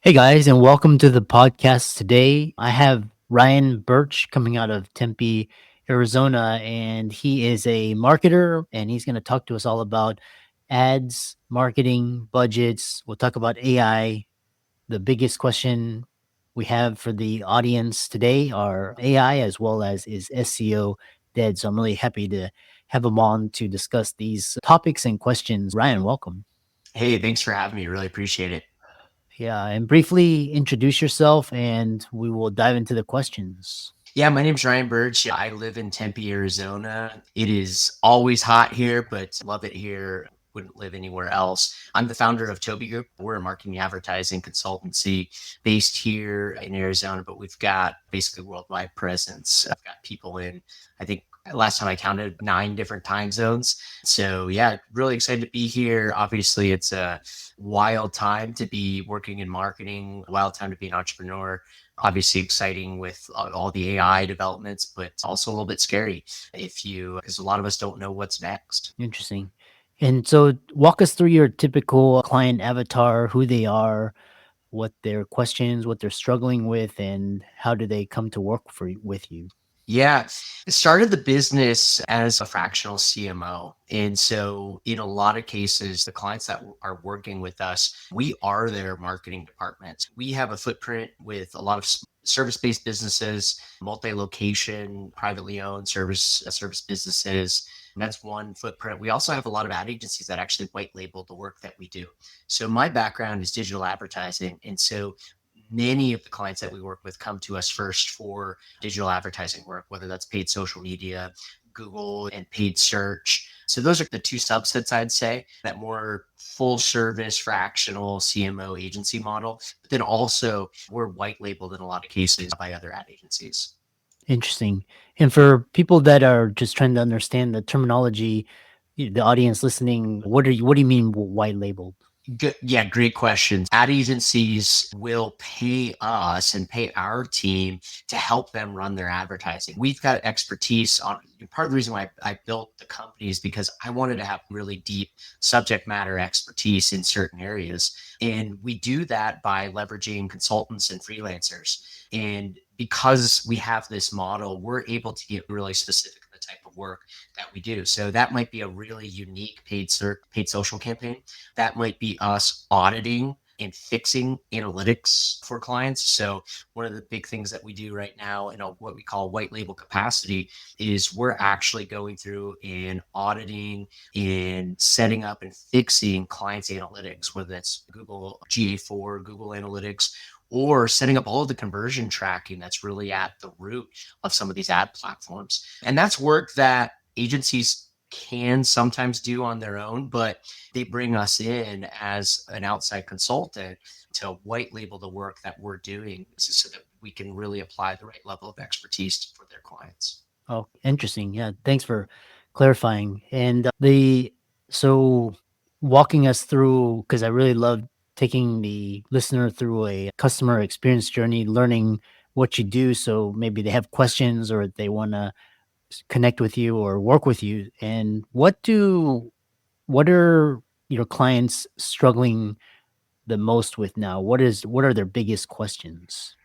Hey guys, and welcome to the podcast today. I have Ryan Birch coming out of Tempe, Arizona, and he is a marketer and he's going to talk to us all about ads, marketing, budgets. We'll talk about AI. The biggest question we have for the audience today are AI as well as is SEO dead. So I'm really happy to have him on to discuss these topics and questions. Ryan, welcome. Hey, thanks for having me. Really appreciate it. Yeah, and briefly introduce yourself and we will dive into the questions. Yeah, my name's Ryan Birch. I live in Tempe, Arizona. It is always hot here, but love it here. Wouldn't live anywhere else. I'm the founder of Toby Group. We're a marketing advertising consultancy based here in Arizona, but we've got basically worldwide presence. I've got people in, I think last time I counted, 9 different time zones. So yeah, really excited to be here. Obviously, it's a wild time to be working in marketing, a wild time to be an entrepreneur. Obviously exciting with all the AI developments, but also a little bit scary because a lot of us don't know what's next. Interesting. And so walk us through your typical client avatar, who they are, what their questions, what they're struggling with, and how do they come to work with you? Yeah, started the business as a fractional CMO. And so, in a lot of cases, the clients that are working with us, we are their marketing department. We have a footprint with a lot of service based businesses, multi location, privately owned service businesses. And that's one footprint. We also have a lot of ad agencies that actually white label the work that we do. So, my background is digital advertising. And so, many of the clients that we work with come to us first for digital advertising work, whether that's paid social media, Google, and paid search. So those are the two subsets, I'd say, that more full service fractional CMO agency model. But then also we're white labeled in a lot of cases by other ad agencies. Interesting. And for people that are just trying to understand the terminology, the audience listening, what do you mean white labeled? Good. Yeah, great questions. Ad agencies will pay us and pay our team to help them run their advertising. We've got expertise on part of the reason why I built the company is because I wanted to have really deep subject matter expertise in certain areas. And we do that by leveraging consultants and freelancers. And because we have this model, we're able to get really specific in the type of work that we do. So that might be a really unique paid social campaign. That might be us auditing and fixing analytics for clients. So one of the big things that we do right now in what we call white label capacity is we're actually going through and auditing and setting up and fixing clients' analytics, whether that's Google GA4, Google Analytics, or setting up all of the conversion tracking that's really at the root of some of these ad platforms. And that's work that agencies can sometimes do on their own, but they bring us in as an outside consultant to white label the work that we're doing so that we can really apply the right level of expertise for their clients. Oh, interesting. Yeah, thanks for clarifying. And the so walking us through because I really love taking the listener through a customer experience journey, learning what you do. So maybe they have questions or they want to connect with you or work with you. And what are your clients struggling the most with now? What are their biggest questions?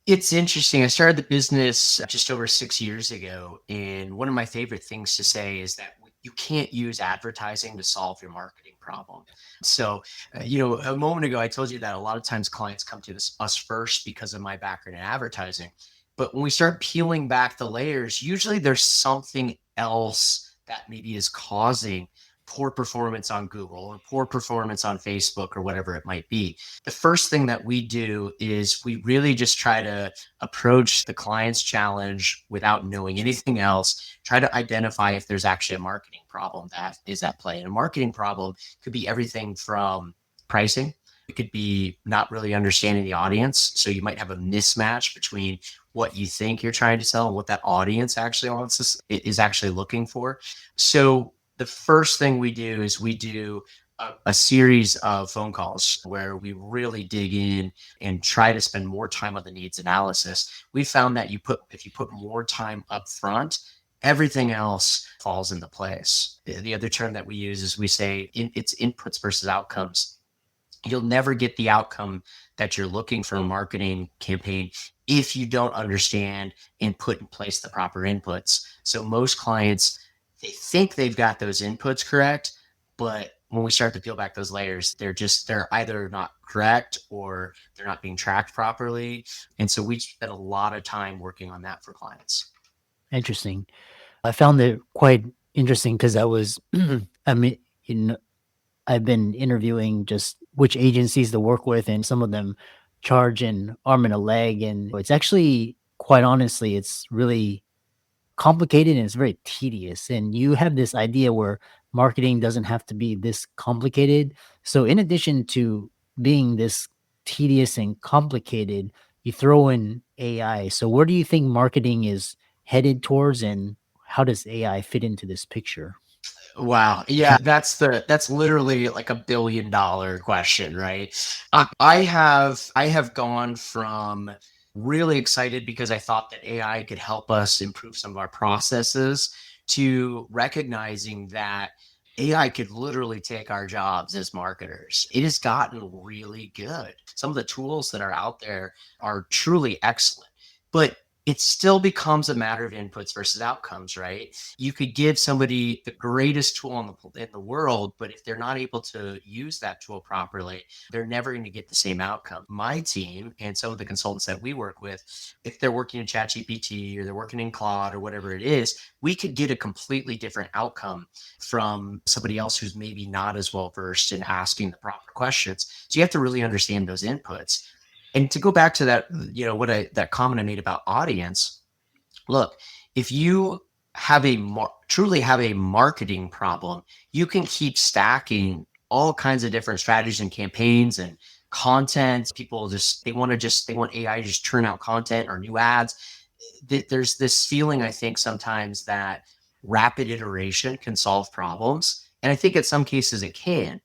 It's interesting. I started the business just over 6 years ago. And one of my favorite things to say is that you can't use advertising to solve your marketing problem. So, a moment ago, I told you that a lot of times clients come to us first because of my background in advertising. But when we start peeling back the layers, usually there's something else that maybe is causing poor performance on Google or poor performance on Facebook or whatever it might be. The first thing that we do is we really just try to approach the client's challenge without knowing anything else, try to identify if there's actually a marketing problem that is at play. And a marketing problem could be everything from pricing. It could be not really understanding the audience. So you might have a mismatch between what you think you're trying to sell and what that audience actually is actually looking for. So the first thing we do is we do a series of phone calls where we really dig in and try to spend more time on the needs analysis. We found that if you put more time up front, everything else falls into place. The other term that we use is we say it's inputs versus outcomes. you'll never get the outcome that you're looking for a marketing campaign if you don't understand and put in place the proper inputs. So most clients, they think they've got those inputs correct, but when we start to peel back those layers, they're either not correct or they're not being tracked properly. And so we spend a lot of time working on that for clients. Interesting. I found it quite interesting because I was, I mean, you know, I've been interviewing just which agencies to work with, and some of them charge an arm and a leg. And it's actually, quite honestly, it's really complicated and it's very tedious. And you have this idea where marketing doesn't have to be this complicated. So, in addition to being this tedious and complicated, you throw in AI. So, where do you think marketing is headed towards, and how does AI fit into this picture? Wow. Yeah, that's literally like $1 billion question, right? I have gone from really excited because I thought that AI could help us improve some of our processes to recognizing that AI could literally take our jobs as marketers. It has gotten really good. Some of the tools that are out there are truly excellent, but it still becomes a matter of inputs versus outcomes, right? You could give somebody the greatest tool in the world, but if they're not able to use that tool properly, they're never going to get the same outcome. My team and some of the consultants that we work with, if they're working in ChatGPT or they're working in Claude or whatever it is, we could get a completely different outcome from somebody else who's maybe not as well versed in asking the proper questions. So you have to really understand those inputs. And to go back to that, that comment I made about audience, look, if you truly have a marketing problem, you can keep stacking all kinds of different strategies and campaigns and content. People they want AI to just turn out content or new ads. There's this feeling, I think, sometimes that rapid iteration can solve problems. And I think in some cases it can,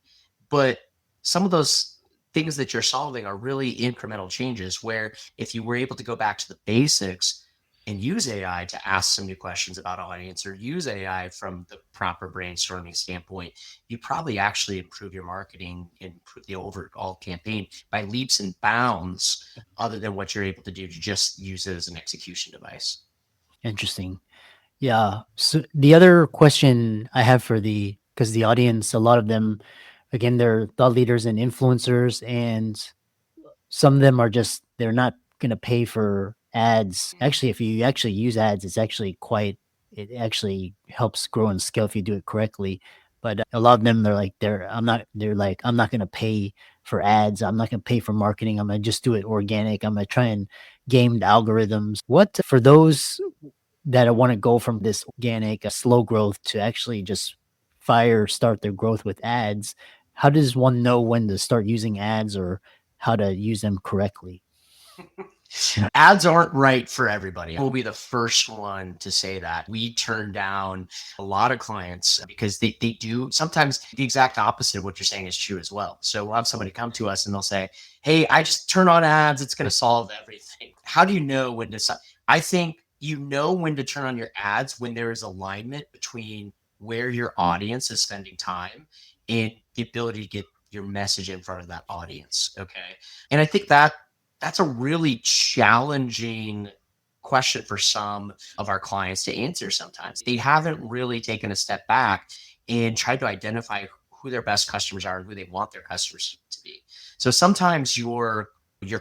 but some of those things that you're solving are really incremental changes where if you were able to go back to the basics and use AI to ask some new questions about audience or use AI from the proper brainstorming standpoint, you probably actually improve your marketing and improve the overall campaign by leaps and bounds, other than what you're able to do to just use it as an execution device. Interesting. Yeah. So the other question I have for because the audience, a lot of them, again, they're thought leaders and influencers, and some of them are just, they're not going to pay for ads. Actually, if you actually use ads, it actually helps grow and scale if you do it correctly. But a lot of them, they're like, I'm not going to pay for ads. I'm not going to pay for marketing. I'm going to just do it organic. I'm going to try and game the algorithms. What, for those that want to go from this organic, slow growth to actually just start their growth with ads, how does one know when to start using ads or how to use them correctly? Ads aren't right for everybody. I will be the first one to say that. We turn down a lot of clients because they do sometimes the exact opposite of what you're saying is true as well. So we'll have somebody come to us and they'll say, "Hey, I just turn on ads. It's going to solve everything." How do you know when to? I think you know when to turn on your ads when there is alignment between where your audience is spending time and the ability to get your message in front of that audience. Okay. And I think that's a really challenging question for some of our clients to answer sometimes. They haven't really taken a step back and tried to identify who their best customers are and who they want their customers to be. So sometimes your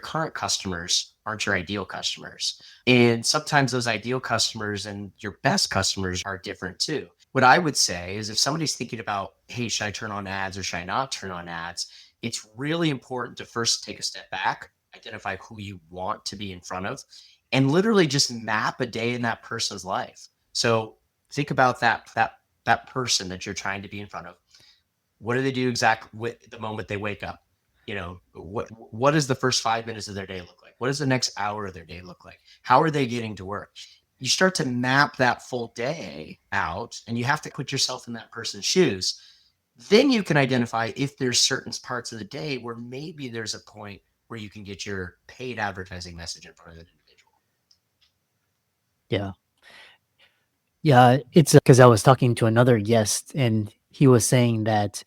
current customers aren't your ideal customers. And sometimes those ideal customers and your best customers are different too. What I would say is if somebody's thinking about, hey, should I turn on ads or should I not turn on ads? It's really important to first take a step back, identify who you want to be in front of, and literally just map a day in that person's life. So think about that person that you're trying to be in front of. What do they do exactly the moment they wake up? What does the first 5 minutes of their day look like? What does the next hour of their day look like? How are they getting to work? You start to map that full day out, and you have to put yourself in that person's shoes. Then you can identify if there's certain parts of the day where maybe there's a point where you can get your paid advertising message in front of that individual. Yeah. Yeah. It's because I was talking to another guest and he was saying that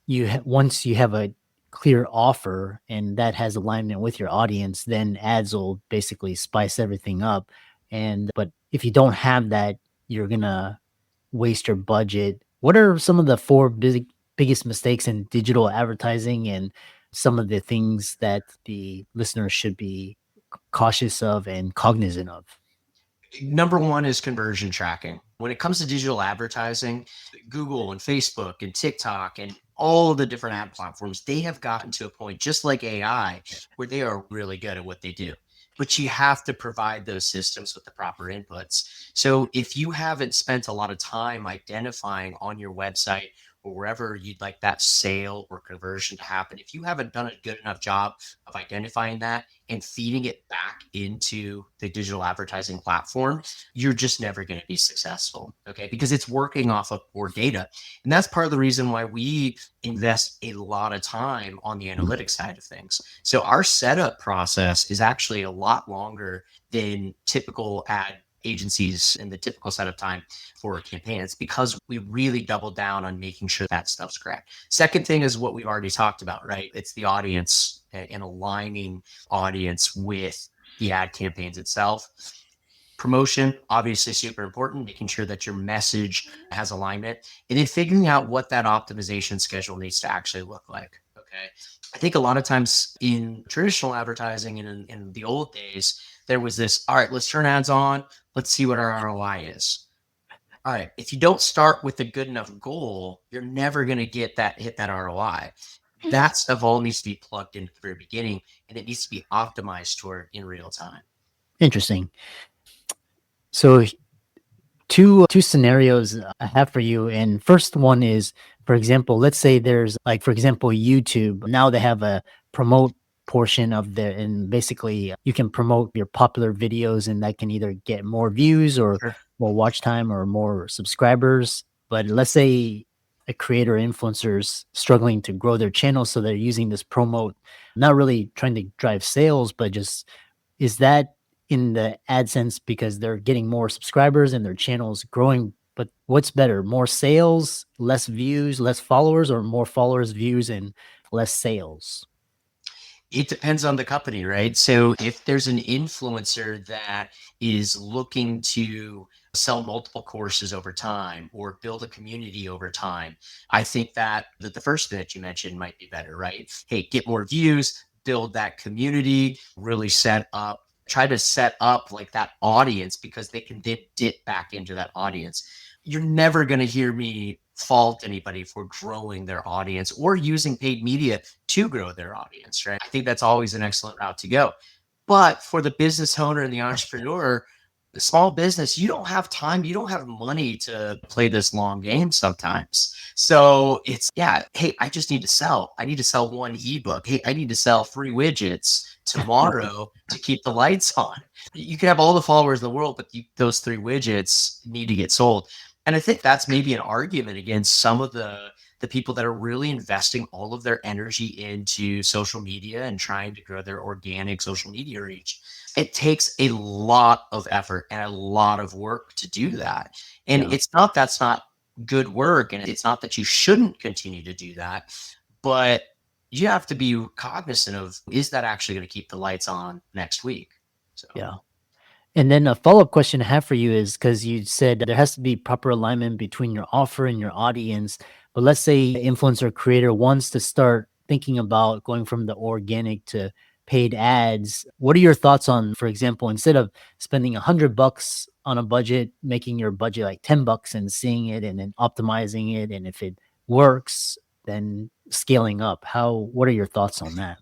once you have a clear offer and that has alignment with your audience, then ads will basically spice everything up. And but if you don't have that, you're gonna waste your budget. What are some of the biggest mistakes in digital advertising and some of the things that the listeners should be cautious of and cognizant of? Number one is conversion tracking. When it comes to digital advertising, Google and Facebook and TikTok and all of the different ad platforms, they have gotten to a point, just like AI, where they are really good at what they do. But you have to provide those systems with the proper inputs. So if you haven't spent a lot of time identifying on your website or wherever you'd like that sale or conversion to happen, if you haven't done a good enough job of identifying that and feeding it back into the digital advertising platform, you're just never going to be successful. Okay. Because it's working off of poor data. And that's part of the reason why we invest a lot of time on the analytics side of things. So our setup process is actually a lot longer than typical ad agencies in the typical setup time for campaigns, because we really double down on making sure that stuff's correct. Second thing is what we've already talked about, right? It's the audience and aligning audience with the ad campaigns itself. Promotion, obviously super important, making sure that your message has alignment, and then figuring out what that optimization schedule needs to actually look like. Okay. I think a lot of times in traditional advertising and in the old days, there was this, all right, let's turn ads on. Let's see what our ROI is. All right. If you don't start with a good enough goal, you're never going to hit that ROI. That stuff all needs to be plugged in at the very beginning, and it needs to be optimized toward in real time. Interesting. So two scenarios I have for you. And first one is, for example, let's say there's like, for example, YouTube. Now they have a promote portion of their, and basically you can promote your popular videos and that can either get more views or Sure. more watch time or more subscribers. But let's say a creator influencer is struggling to grow their channel. So they're using this promote, not really trying to drive sales, but just is that in the AdSense because they're getting more subscribers and their channel's growing. But what's better, more sales, less views, less followers, or more followers, views, and less sales? It depends on the company, right? So if there's an influencer that is looking to sell multiple courses over time or build a community over time, I think that the first thing that you mentioned might be better, right? Hey, get more views, build that community, really try to set up like that audience, because they can dip back into that audience. You're never going to hear me fault anybody for growing their audience or using paid media to grow their audience, right? I think that's always an excellent route to go. But for the business owner and the entrepreneur, the small business, you don't have time, you don't have money to play this long game sometimes. So it's, yeah, hey, I just need to sell. I need to sell one ebook. Hey, I need to sell 3 widgets tomorrow to keep the lights on. You can have all the followers in the world, but those 3 widgets need to get sold. And I think that's maybe an argument against some of the people that are really investing all of their energy into social media and trying to grow their organic social media reach. It takes a lot of effort and a lot of work to do that. And Yeah. it's not that's not good work, and it's not that you shouldn't continue to do that, but you have to be cognizant of, is that actually going to keep the lights on next week? So Yeah. And then a follow-up question I have for you is because you said there has to be proper alignment between your offer and your audience. But let's say an influencer creator wants to start thinking about going from the organic to paid ads. What are your thoughts on, for example, instead of spending $100 on a budget, making your budget like $10 and seeing it and then optimizing it, and if it works, then scaling up? What are your thoughts on that?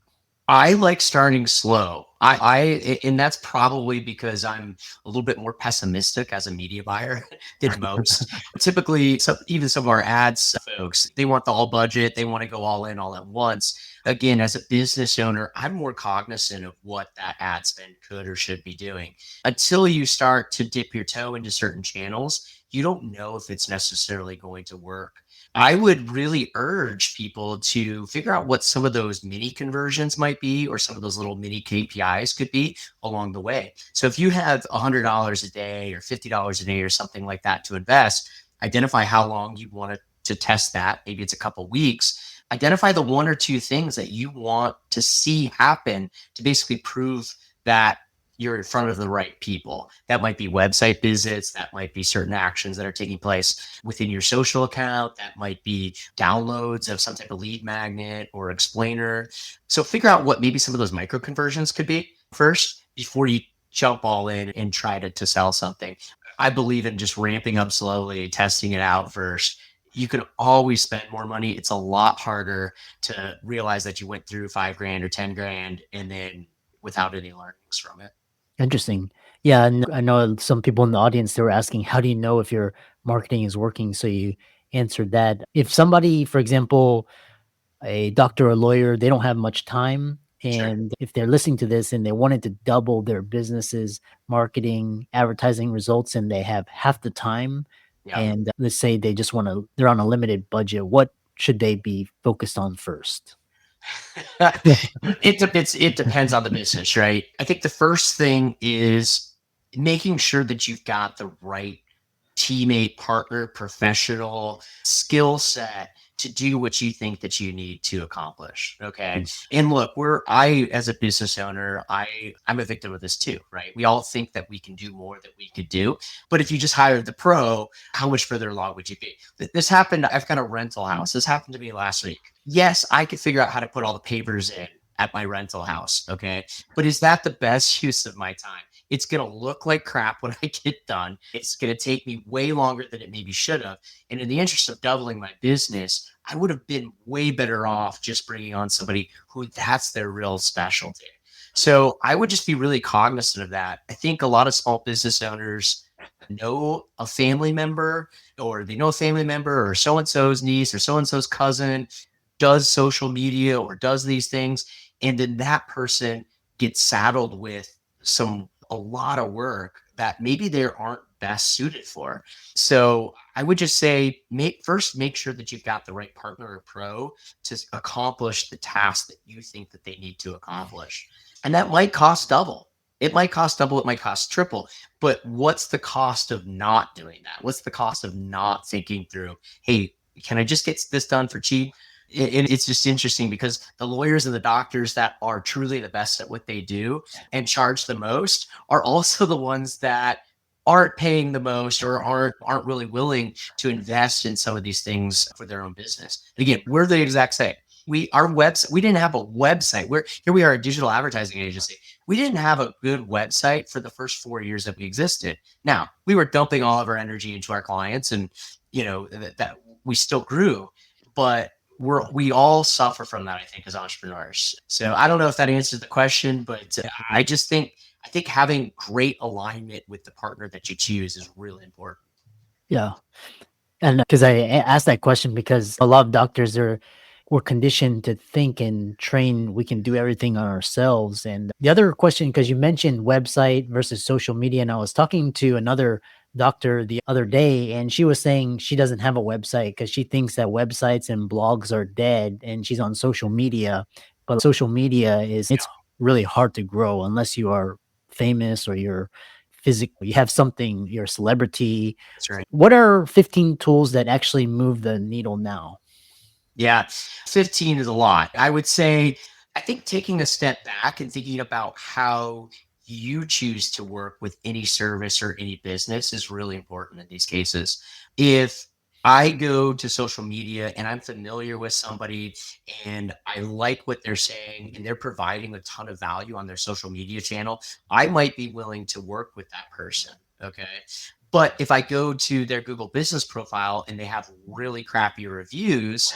I like starting slow. And that's probably because I'm a little bit more pessimistic as a media buyer than most. Typically, even some of our ads folks, they want the all budget. They want to go all in all at once. Again, as a business owner, I'm more cognizant of what that ad spend could or should be doing. Until you start to dip your toe into certain channels, you don't know if it's necessarily going to work. I would really urge people to figure out what some of those mini conversions might be, or some of those little mini KPIs could be along the way. So if you have $100 a day or $50 a day or something like that to invest, identify how long you want to test that. Maybe it's a couple weeks, Identify the one or two things that you want to see happen to basically prove that you're in front of the right people. That might be website visits, that might be certain actions that are taking place within your social account, that might be downloads of some type of lead magnet or explainer. So figure out what maybe some of those micro conversions could be first before you jump all in and try to sell something. I believe in just ramping up slowly, testing it out first. You can always spend more money. It's a lot harder to realize that you went through 5 grand or 10 grand and then without any learnings from it. Interesting. Yeah, and I know some people in the audience, they were asking, how do you know if your marketing is working? So you answered that. If somebody, for example, a doctor or lawyer, they don't have much time. Sure. And if they're listening to this and they wanted to double their business's marketing, advertising results, and they have half the time, Yeah. and let's say they just want to, they're on a limited budget, what should they be focused on first? It depends on the business, right? I think the first thing is making sure that you've got the right teammate, partner, professional skill set to do what you think that you need to accomplish. Okay. Mm. And look, I, as a business owner, I'm a victim of this too, right? We all think that we can do more than we could do. But if you just hired the pro, how much further along would you be? This happened. I've got a rental house. This happened to me last week. Yes, I could figure out how to put all the pavers in at my rental house. Okay. But is that the best use of my time? It's going to look like crap when I get done. It's going to take me way longer than it maybe should have. And in the interest of doubling my business, I would have been way better off just bringing on somebody who that's their real specialty. So I would just be really cognizant of that. I think a lot of small business owners know a family member, or they know a family member, or so and so's niece, or so and so's cousin does social media or does these things. And then that person gets saddled with a lot of work that maybe they aren't best suited for. So I would just say make sure that you've got the right partner or pro to accomplish the task that you think that they need to accomplish. And that might cost double. It might cost double, it might cost triple. But what's the cost of not doing that? What's the cost of not thinking through, hey, can I just get this done for cheap? And it's just interesting because the lawyers and the doctors that are truly the best at what they do and charge the most are also the ones that aren't paying the most or aren't really willing to invest in some of these things for their own business. And again, we're the exact same. We didn't have a website. We are a digital advertising agency. We didn't have a good website for the first 4 years that we existed. Now we were dumping all of our energy into our clients, and that we still grew, but we all suffer from that, I think, as entrepreneurs. So I don't know if that answers the question, but I think having great alignment with the partner that you choose is really important. Yeah. And because asked that question because a lot of doctors are we're conditioned to think and train we can do everything on ourselves. And the other question, because you mentioned website versus social media, and I was talking to another doctor the other day, and she was saying she doesn't have a website because she thinks that websites and blogs are dead, and she's on social media. But social media it's really hard to grow unless you are famous or you're physical, you have something, you're a celebrity. That's right. What are 15 tools that actually move the needle now? Yeah, 15 is a lot. I would say, I think taking a step back and thinking about how you choose to work with any service or any business is really important in these cases. If I go to social media and I'm familiar with somebody and I like what they're saying and they're providing a ton of value on their social media channel, I might be willing to work with that person. Okay. But if I go to their Google business profile and they have really crappy reviews,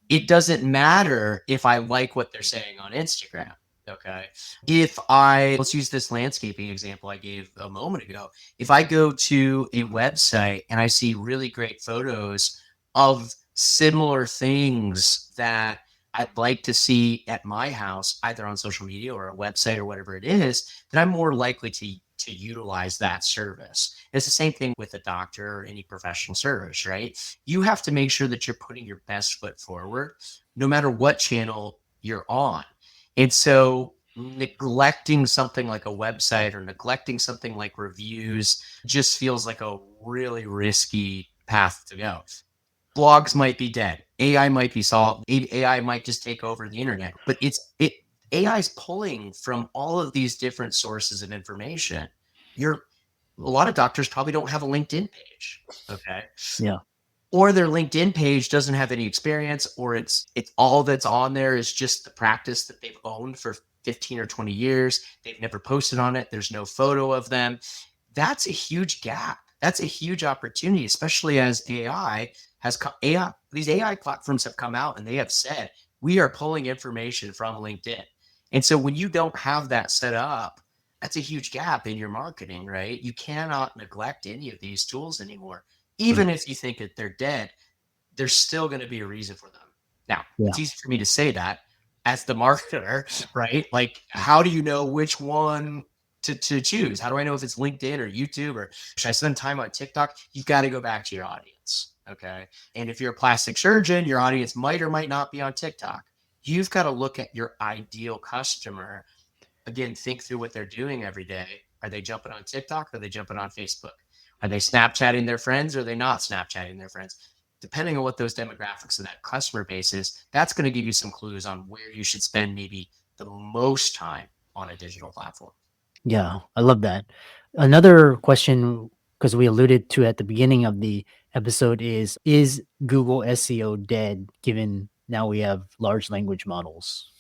it doesn't matter if I like what they're saying on Instagram. Okay. Let's use this landscaping example I gave a moment ago. If I go to a website and I see really great photos of similar things that I'd like to see at my house, either on social media or a website or whatever it is, then I'm more likely to utilize that service. It's the same thing with a doctor or any professional service, right? You have to make sure that you're putting your best foot forward, no matter what channel you're on. And so neglecting something like a website or neglecting something like reviews just feels like a really risky path to go. Blogs might be dead. AI might be solved. AI might just take over the internet. But AI is pulling from all of these different sources of information. You're A lot of doctors probably don't have a LinkedIn page. Okay. Yeah. Or their LinkedIn page doesn't have any experience, or it's all that's on there is just the practice that they've owned for 15 or 20 years. They've never posted on it. There's no photo of them. That's a huge gap. That's a huge opportunity, especially as AI, these AI platforms have come out and they have said, we are pulling information from LinkedIn. And so when you don't have that set up, that's a huge gap in your marketing, right? You cannot neglect any of these tools anymore. Even Right. if you think that they're dead, there's still going to be a reason for them. Now, Yeah. it's easy for me to say that as the marketer, right? Like, how do you know which one to choose? How do I know if it's LinkedIn or YouTube, or should I spend time on TikTok? You've got to go back to your audience. Okay. And if you're a plastic surgeon, your audience might or might not be on TikTok. You've got to look at your ideal customer. Again, think through what they're doing every day. Are they jumping on TikTok? Or are they jumping on Facebook? Are they Snapchatting their friends? Or are they not Snapchatting their friends? Depending on what those demographics of that customer base is, that's going to give you some clues on where you should spend maybe the most time on a digital platform. Yeah. I love that. Another question, because we alluded to at the beginning of the episode, is Google SEO dead given now we have large language models?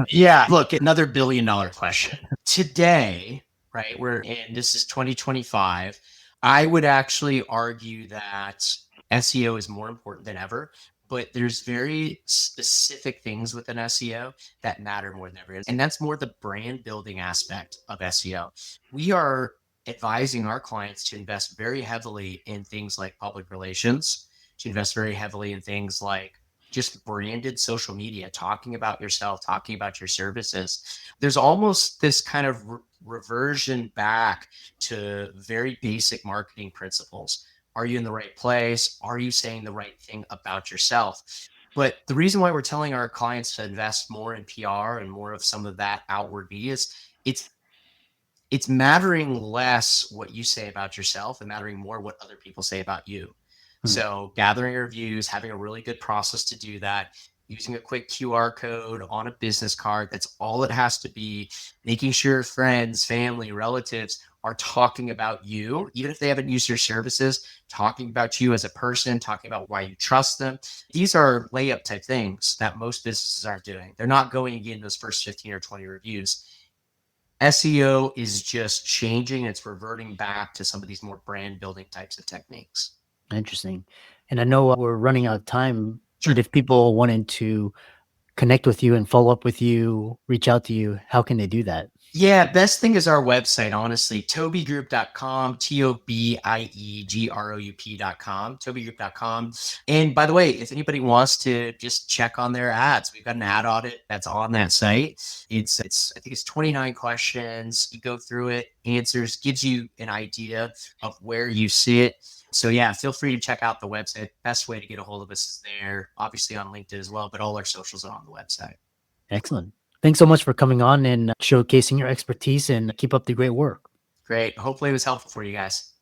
Yeah. Look, another $1 billion question. Today, right? And this is 2025. I would actually argue that SEO is more important than ever, but there's very specific things within SEO that matter more than ever. And that's more the brand building aspect of SEO. We are advising our clients to invest very heavily in things like public relations, to invest very heavily in things like just branded social media, talking about yourself, talking about your services. There's almost this kind of reversion back to very basic marketing principles. Are you in the right place? Are you saying the right thing about yourself? But the reason why we're telling our clients to invest more in PR and more of some of that outward media is it's it's mattering less what you say about yourself and mattering more what other people say about you. Hmm. So gathering reviews, having a really good process to do that, using a quick QR code on a business card. That's all it has to be. Making sure friends, family, relatives are talking about you, even if they haven't used your services, talking about you as a person, talking about why you trust them. These are layup type things that most businesses aren't doing. They're not going and getting those first 15 or 20 reviews. SEO is just changing. It's reverting back to some of these more brand building types of techniques. Interesting. And I know we're running out of time, Sure. but if people wanted to connect with you and follow up with you, reach out to you, how can they do that? Yeah, best thing is our website, honestly, tobygroup.com, TOBIEGROUP.com, tobygroup.com. And by the way, if anybody wants to just check on their ads, we've got an ad audit that's on that site. I think it's 29 questions. You go through it, answers, gives you an idea of where you see it. So yeah, feel free to check out the website. Best way to get a hold of us is there, obviously on LinkedIn as well, but all our socials are on the website. Excellent. Thanks so much for coming on and showcasing your expertise, and keep up the great work. Great. Hopefully it was helpful for you guys.